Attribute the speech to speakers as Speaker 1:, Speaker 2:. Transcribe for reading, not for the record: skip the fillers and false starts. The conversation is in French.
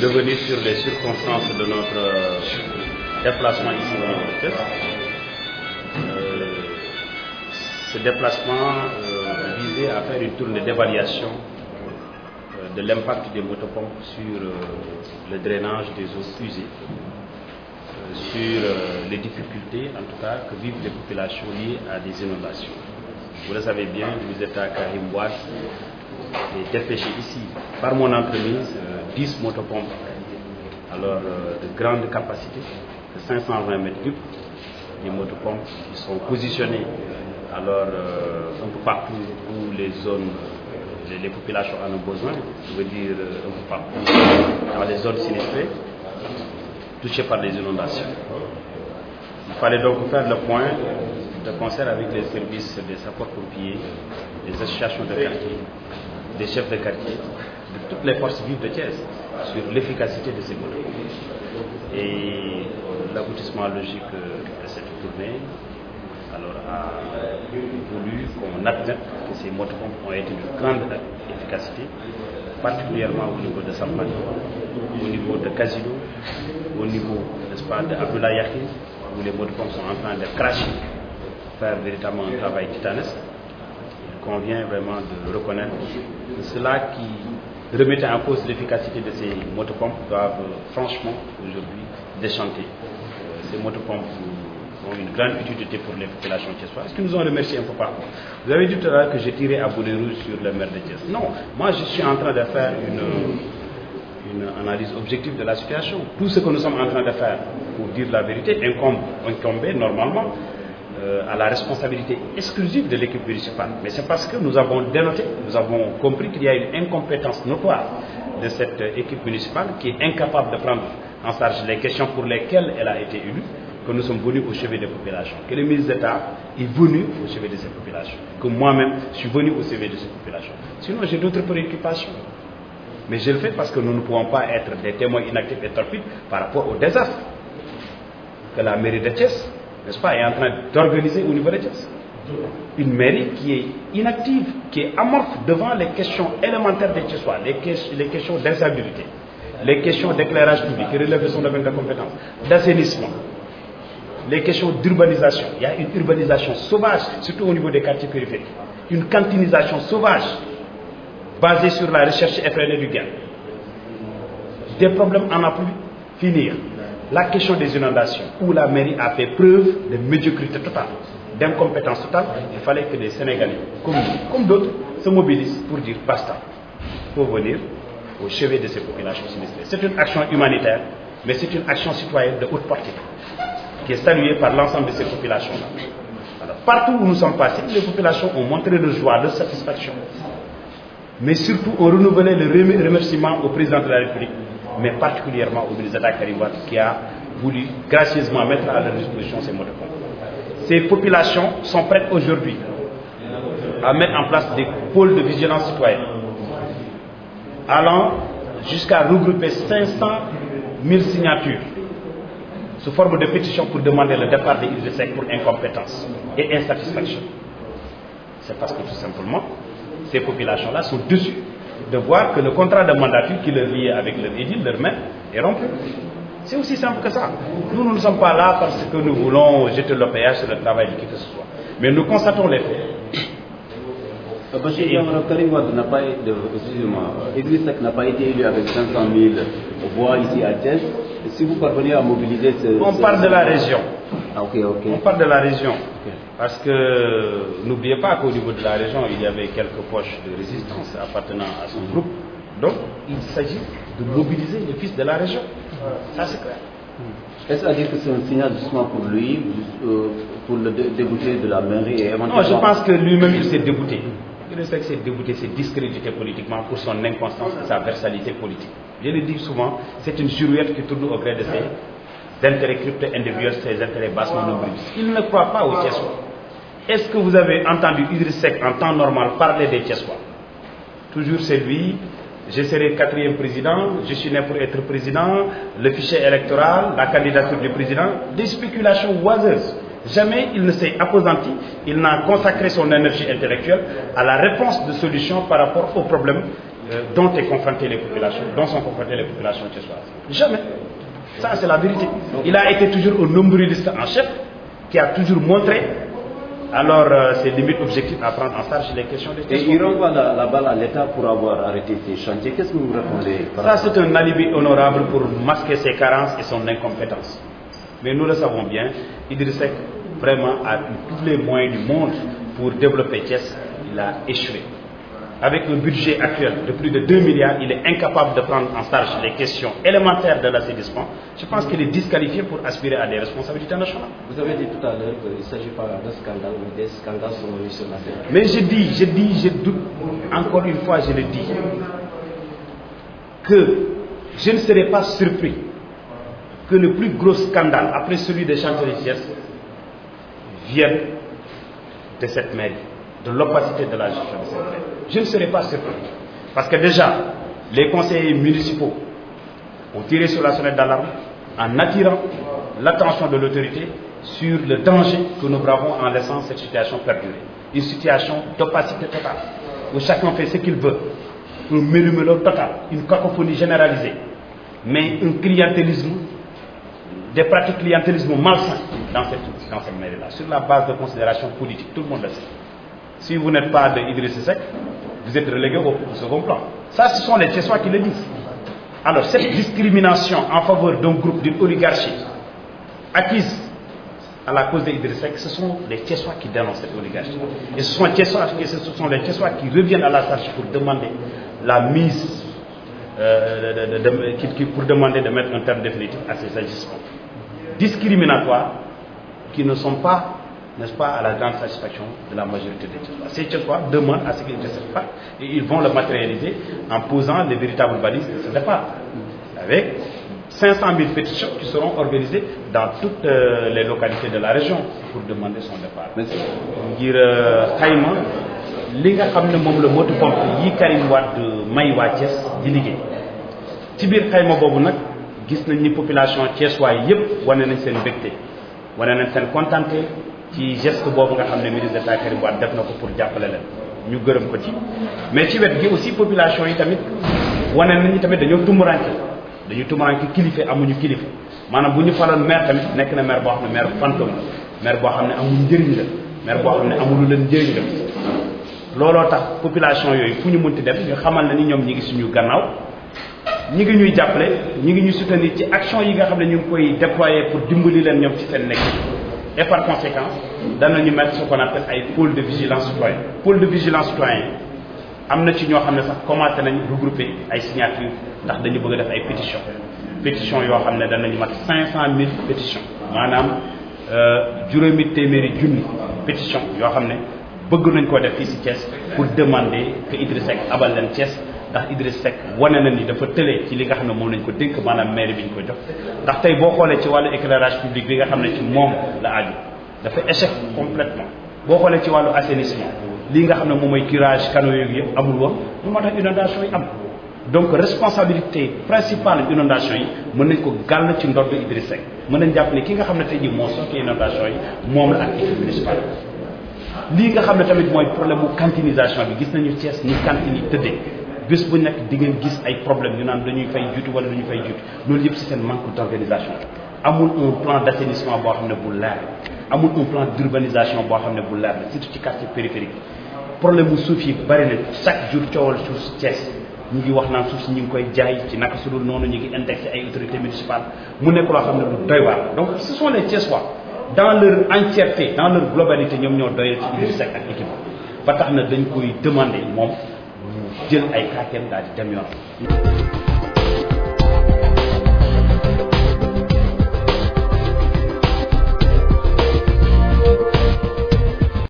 Speaker 1: revenir sur les circonstances de notre déplacement ici au niveau de Thiès. Ce déplacement visait à faire une tournée d'évaluation de l'impact des motopompes sur le drainage des eaux usées, sur les difficultés en tout cas que vivent les populations liées à des inondations. Vous le savez bien, vous êtes à Karim Wade et dépêché ici par mon entreprise 10 motopompes alors de grande capacité de 520 mètres cubes, des motopompes qui sont positionnées alors un peu partout où les zones, les populations en ont besoin, je veux dire un peu partout dans les zones sinistrées, touchées par les inondations. Il fallait donc faire le point de concert avec les services des sapeurs-pompiers, des associations de quartier, des chefs de quartier, de toutes les forces vives de Thiès sur l'efficacité de ces motopompes. Et l'aboutissement logique de cette tournée alors a voulu qu'on admette que ces motopompes ont été d'une grande efficacité, particulièrement au niveau de Sampani, au niveau de Casino, au niveau, n'est-ce pas, de Abdoulaye Yakhine, où les motopompes sont en train de cracher, faire véritablement un travail titanesque. Il convient vraiment de reconnaître que ceux-là qui remettent en cause l'efficacité de ces motopompes doivent franchement aujourd'hui déchanter. Ces motopompes ont une grande utilité pour les populations thiessoises. Est-ce qu'ils nous ont remercié un peu partout? Vous avez dit tout à l'heure que j'ai tiré à boulet rouge sur le maire de Thiès. Non, moi je suis en train de faire une analyse objective de la situation. Tout ce que nous sommes en train de faire, pour dire la vérité, incombait normalement à la responsabilité exclusive de l'équipe municipale. Mais c'est parce que nous avons dénoté, nous avons compris qu'il y a une incompétence notoire de cette équipe municipale qui est incapable de prendre en charge les questions pour lesquelles elle a été élue, que nous sommes venus au chevet des populations, que le ministre d'État est venu au chevet de ces populations, que moi-même je suis venu au chevet de ces populations. Sinon j'ai d'autres préoccupations. Mais je le fais parce que nous ne pouvons pas être des témoins inactifs et torpides par rapport au désastre que la mairie de Thiès, n'est-ce pas, est en train d'organiser au niveau de Thiès. Une mairie qui est inactive, qui est amorphe devant les questions élémentaires des Thiessois, les questions d'insalubrité, les questions d'éclairage public qui relèvent de son domaine de compétence, d'assainissement, les questions d'urbanisation. Il y a une urbanisation sauvage, surtout au niveau des quartiers périphériques, une cantinisation sauvage basée sur la recherche effrénée du gain. Des problèmes en a pu finir. La question des inondations, où la mairie a fait preuve de médiocrité totale, d'incompétence totale, il fallait que les Sénégalais, comme d'autres, se mobilisent pour dire basta, pour venir au chevet de ces populations sinistrées. C'est une action humanitaire, mais c'est une action citoyenne de haute portée, qui est saluée par l'ensemble de ces populations-là. Alors, partout où nous sommes passés, les populations ont montré leur joie, leur satisfaction, mais surtout ont renouvelé le remerciement au président de la République, mais particulièrement au ministre d'État Karim Wade, qui a voulu gracieusement mettre à leur disposition ces motopompes. Ces populations sont prêtes aujourd'hui à mettre en place des pôles de vigilance citoyenne, allant jusqu'à regrouper 500 000 signatures sous forme de pétition pour demander le départ des Idriss Seck pour incompétence et insatisfaction. C'est parce que tout simplement, ces populations-là sont déçues de voir que le contrat de mandature qui leur liait avec leur édile, leur main, est rompu. C'est aussi simple que ça. Nous ne sommes pas là parce que nous voulons jeter le péage sur le travail de qui que ce soit. Mais nous constatons les faits.
Speaker 2: Karim Wade n'a pas été, Idriss Seck n'a pas été élu avec 500 000 voix ici à Thiès. Si vous parvenez à mobiliser
Speaker 1: On parle de la région.
Speaker 2: Ah, ok.
Speaker 1: On parle de la région. Parce que n'oubliez pas qu'au niveau de la région, il y avait quelques poches de résistance appartenant à son groupe. Donc, il s'agit de mobiliser les fils de la région. Ça, c'est clair.
Speaker 2: Est-ce à dire que c'est un signal justement pour lui, pour le débouter de la mairie et éventuellement...
Speaker 1: Non, je pense que lui-même, il s'est débouté. Il s'est débouté, s'est discrédité politiquement pour son inconstance et sa versalité politique. Je le dis souvent, c'est une girouette qui tourne au gré de ses intérêts crypto individuels, ses intérêts bassement nombrilistes. Il ne croit pas aux Thiessois. Est-ce que vous avez entendu Idriss Seck en temps normal parler des Thiessois? Toujours c'est lui, je serai 4e président, je suis né pour être président, le fichier électoral, la candidature du président, des spéculations oiseuses. Jamais il ne s'est appesanti, il n'a consacré son énergie intellectuelle à la réponse de solutions par rapport aux problèmes dont sont confrontées les populations thiessoises. Jamais. Ça, c'est la vérité. Il a été toujours au nombriliste en chef, qui a toujours montré alors ses limites objectives à prendre en charge les questions des
Speaker 2: Thiessois. Et il renvoie la balle à l'État pour avoir arrêté ces chantiers. Qu'est-ce que vous répondez?
Speaker 1: Ça, c'est un alibi honorable pour masquer ses carences et son incompétence. Mais nous le savons bien, Idriss Seck vraiment a eu tous les moyens du monde pour développer Thiès. Il a échoué. Avec un budget actuel de plus de 2 milliards, il est incapable de prendre en charge les questions élémentaires de l'assainissement. Je pense qu'il est disqualifié pour aspirer à des responsabilités nationales.
Speaker 2: Vous avez dit tout à l'heure qu'il ne s'agit pas d'un scandale, mais des scandales sont venus sur la scène.
Speaker 1: Mais je doute, encore une fois, je le dis, que je ne serai pas surpris que le plus gros scandale, après celui des chantiers de Thiès, vienne de cette mairie, de l'opacité de la gestion de cette mairie. Je ne serai pas surpris. Parce que déjà, les conseillers municipaux ont tiré sur la sonnette d'alarme en attirant l'attention de l'autorité sur le danger que nous bravons en laissant cette situation perdurer. Une situation d'opacité totale, où chacun fait ce qu'il veut, un mélu-mélo total, une cacophonie généralisée, mais un clientélisme, des pratiques clientélisme malsain dans cette mairie-là, sur la base de considérations politiques, tout le monde le sait. Si vous n'êtes pas de Idriss Seck, vous êtes relégué au second plan. Ça, ce sont les Thiessois qui le disent. Alors, cette discrimination en faveur d'un groupe, d'une oligarchie, acquise à la cause d'Idriss Seck, ce sont les Thiessois qui dénoncent cette oligarchie. Et ce sont les Thiessois qui reviennent à la tâche pour demander la mise, pour demander de mettre un terme définitif à ces agissements discriminatoires qui ne sont pas, n'est-ce pas, à la grande satisfaction de la majorité des Thiessois. Ces Thiessois demandent à ce qu'ils ne se pas et ils vont le matérialiser en posant les véritables balises de ce départ, avec 500 000 pétitions qui seront organisées dans toutes les localités de la région pour demander son départ. ngir xayma li nga xam ne moom la motu pompe yi Karim Wade may waa Thiès di liggéey ci biir xayma boobu nag gis nañ ni population thiessois yi yëpp wane nañ seen mbégte wane nañ seen contenté ci geste boobu nga xam ne ministre d'État Karim Wade def na ko pour jàppale leen ñu gërëm ko ci. mais ci wet gi aussi population yi tamit wane nañu tamit dañoo tumuranke kilifa amuñu kilifa maanaam bu ñu faloon maire tamit nekk na maire boo xam ne maire fantôme la maire boo xam ne amul njëriñ la maire boo xam ne amul leen njëriñ la. looloo tax population yooyu fu ñu mënti def ñu xamal na ni ñoom ñi ngi suñu gannaaw ñi ngi ñuy jàppale ñi ngi ñuy soutenir ci action yi nga xam ne ñu ngi koy déployer pour dimbali leen ñoom ci seen nekk. Et par conséquent, danañu mettre ce qu'on appelle ay pôle de vigilance citoyen. Pôle de vigilance citoyen am na ci ñoo xam ne sax commencé nañ regrouper ay signatures ndax dañu bëgg a def ay pétitions yoo xam ne danañu mat 500 000 pétitions maanaam juróomi téeméeri junni pétition yoo xam ne bëgg nañ koo def fii si Thiès pour demander que Idriss Seck abal leen Thiès ndax Idriss Seck wane na ni dafa tëlee ci li nga xam ne moom lañ ko dénk maanaam mairie bi ñu ko jox ndax tey boo xoolee ci wàllu éclairage public bi nga xam ne ci moom la aju dafa échec complètement boo xoolee ci wàllu assainissement lii nga xam ne moom mooy curage canaux yooyu yëpp amul woon lu moo tax inondation yi am donc responsabilité principale inondation yi mën nañ ko gàll ci ndodd Idriss Seck mën nañ jàpp ne ki nga xam ne tey jii moo sookee inondation yi moom la ak équipe municipale lii nga xam ne tamit mooy problème mu cantinisation bi gis nañu Thiès ni cantine yi tëddee bés bu nekk di ngeen gis ay problème ñu naan dañuy fay juuti wala dañuy fay juuti loolu yëpp c'est seen manque d'organisation amul un plan d'assainissement boo xam ne bu leer amul un plan d'urbanisation boo xam ne bu leer surtout ci quartier périphérique problème mu suuf yi bari na chaque jour coowal suuf si Thiès ñu ngi wax naan suuf si ñu ngi koy jaay ci naka su dul noonu ñu ngi indexé ay autorités municipales mu nekk loo xam ne lu doy waar donc ce sont les Thiessois dans leur entièreté dans leur globalité ñoom ñoo doyal ci Idriss Seck ak équipe ba tax na dañ koy demander moom jël ay kàtteem daal di dem yoon